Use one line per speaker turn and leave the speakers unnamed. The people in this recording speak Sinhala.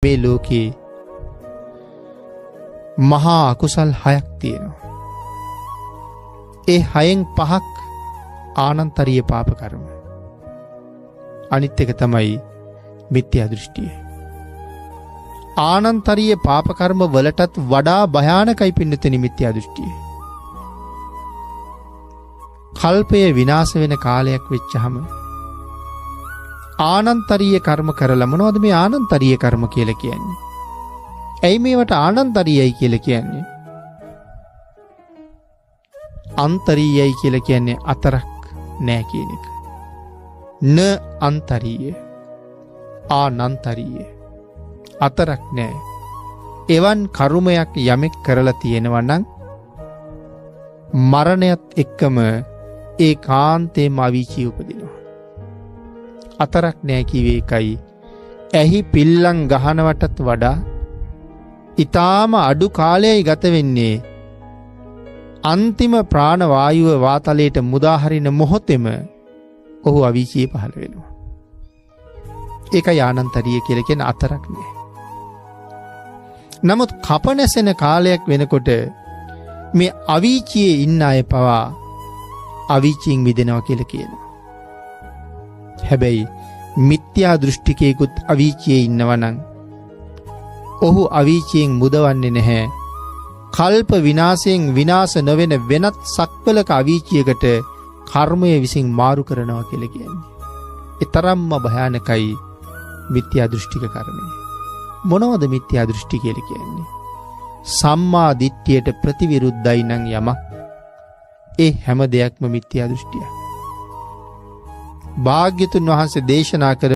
මේ ලෝකේ මහා අකුසල් 6ක් තියෙනවා. ඒ 6න් 5ක් ආනන්තරීය පාප කර්ම. අනිත් එක තමයි මිත්‍යා දෘෂ්ටිය. ආනන්තරීය පාප කර්ම වලටත් වඩා භයානකයි පින්නතෙනි මිත්‍යා දෘෂ්ටිය. කල්පය විනාශ වෙන කාලයක් වෙච්චහම ආනන්තරීය කර්ම කරලා මොනවද මේ ආනන්තරීය කර්ම කියලා කියන්නේ? ඇයි මේවට ආනන්තරීයයි කියලා කියන්නේ? අන්තරීයයි කියලා කියන්නේ අතරක් නෑ කියන එක. න අන්තරීය ආනන්තරීය අතරක් නෑ. එවන් කර්මයක් යමෙක් කරලා තියෙනවා නම් මරණයත් එක්කම ඒ කාන්තේම අවීචිය උපදිනවා. අතරක් නෑ කිව්වේ එකයි. ඇහි පිල්ලම් ගහනවටත් වඩා ඊටාම අඩු කාලයයි ගත වෙන්නේ අන්තිම ප්‍රාණ වායුව වාතලයට මුදාහරින මොහොතේම ඔහු අවීචියේ පහළ වෙනවා. ඒකයි ආනන්තරීය කියලා කියන අතරක් නෑ. නමුත් කපනැසෙන කාලයක් වෙනකොට මේ අවීචියේ ඉන්න අය පවා අවීචියෙන් මිදෙනවා කියලා කියනවා. හැබැයි මිත්‍යා දෘෂ්ටිකයෙකුත් අවීචියේ ඉන්නවා නම් ඔහු අවීචියෙන් මුදවන්නේ නැහැ. කල්ප විනාශයෙන් විනාශ නොවන වෙනත් සක්වලක අවීචියකට කර්මය විසින් මාරු කරනවා කියලා කියන්නේ. ඒ තරම්ම භයානකයි මිත්‍යා දෘෂ්ටික කර්මය. මොනවද මිත්‍යා දෘෂ්ටි කියලා කියන්නේ? සම්මා දිට්ඨියට ප්‍රතිවිරුද්ධයි නම් යමක් ඒ හැම දෙයක්ම මිත්‍යා දෘෂ්ටියක්. භාග්‍යතුන් වහන්සේ දේශනා කර